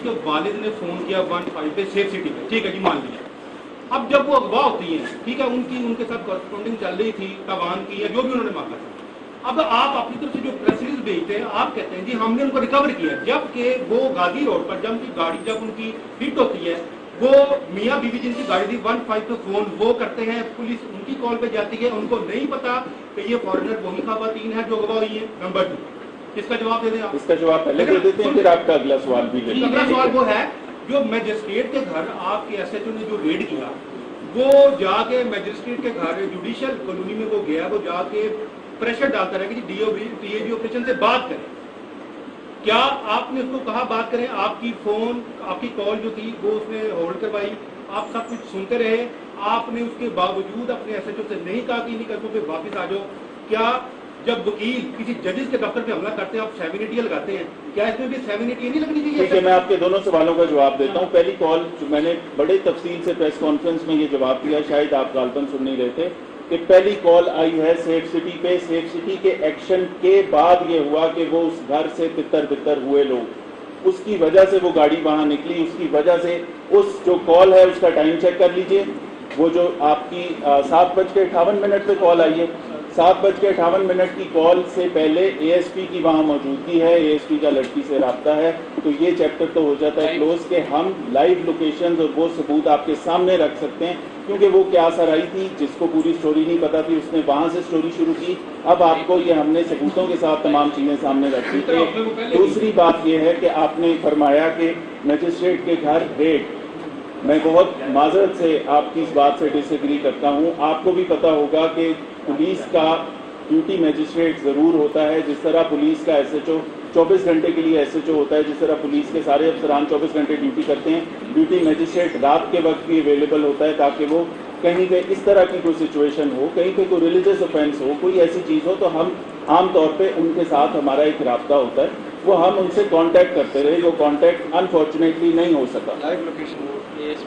उसके वालिद ने फ़ोन किया 15 पे सेफ सिटी पे, ठीक है जी, मान लिया। अब जब वो अगवा होती हैं, ठीक है, उनके साथ कॉरेस्पॉन्डिंग चल रही थी तवान की या जो भी उन्होंने मांगा था। अब आप अपनी तरफ से जो प्रेस रिलीज भेजते हैं, आप कहते हैं जी हमने उनको रिकवर किया, जबकि वो गाजी रोड पर जब गाड़ी जब उनकी हिट होती है, वो मियाँ बीवी जिनकी गाड़ी थी 15 पे फोन वो करते हैं, पुलिस उनकी कॉल पे जाती है, उनको नहीं पता कि ये फॉरेनर वही खवातीन है जो अगवा हुई है। नंबर 2, इसका जवाब दे दें आप। इसका जवाब पहले दे देते हैं, फिर आपका अगला सवाल भी लेते हैं। अगला सवाल वो है जो मजिस्ट्रेट के घर आपके एसएचओ ने जो रेड किया, वो जाके मजिस्ट्रेट के घर जुडिशियल कॉलोनी में वो गया, वो जाके प्रेशर डालता रहा कि टीएबी ऑपरेशन से बात करें। क्या आपने उसको कहा बात करें? आपकी फोन आपकी कॉल जो थी वो उसने होल्ड करवाई, आप सब कुछ सुनते रहे, आपने उसके बावजूद अपने एसएचओ से नहीं कहा कि नहीं करते पे वापस आ जाओ। क्या जब वकील किसी जजेस के दफ्तर पे हमला करते हैं आप 780 लगाते हैं, क्या इसमें भी 780 नहीं लगनी चाहिए? ठीक है, मैं आपके दोनों सवालों का जवाब देता हूँ। पहली कॉल जो मैंने बड़े तफसील से प्रेस कॉन्फ्रेंस में ये जवाब दिया, शायद आप गालबन सुन नहीं रहे थे, कि पहली कॉल आई है सेफ सिटी पे। सेफ सिटी के एक्शन के बाद ये हुआ कि वो उस घर से तितर बितर हुए लोग, उसकी वजह से वो गाड़ी वहां निकली, उसकी वजह से उस जो कॉल है उसका टाइम चेक कर लीजिए। वो जो आपकी 7:58 पे कॉल आई है, 7:58 की कॉल से पहले एएसपी की वहां मौजूदगी है, एएसपी का लड़की से राब्ता है, तो ये चैप्टर तो हो जाता है क्लोज के हम लाइव लोकेशंस और वो सबूत आपके सामने रख सकते हैं। क्योंकि वो क्या असर आई थी, जिसको पूरी स्टोरी नहीं पता थी, उसने वहां से स्टोरी शुरू की। अब आपको ये हमने सबूतों के साथ तमाम चीजें सामने रखी थी। दूसरी बात ये है कि आपने फरमाया कि मजिस्ट्रेट के घर रेड, मैं बहुत माजरत से आपकी इस बात से डिसएग्री करता हूं। आपको भी पता होगा कि पुलिस का ड्यूटी मजिस्ट्रेट जरूर होता है, जिस तरह पुलिस का एसएचओ 24 घंटे के लिए एसएचओ होता है, जिस तरह पुलिस के सारे अफसरान 24 घंटे ड्यूटी करते हैं, ड्यूटी मजिस्ट्रेट रात के वक्त भी अवेलेबल होता है, ताकि वो कहीं पे इस तरह की कोई सिचुएशन हो, कहीं पे कोई रिलीजियस ऑफेंस हो, कोई ऐसी चीज़ हो, तो हम आम तौर पे उनके साथ हमारा एक राब्ता होता है, वो हम उनसे कांटेक्ट करते रहे। वो कांटेक्ट अनफॉर्चुनेटली नहीं हो सका। Live location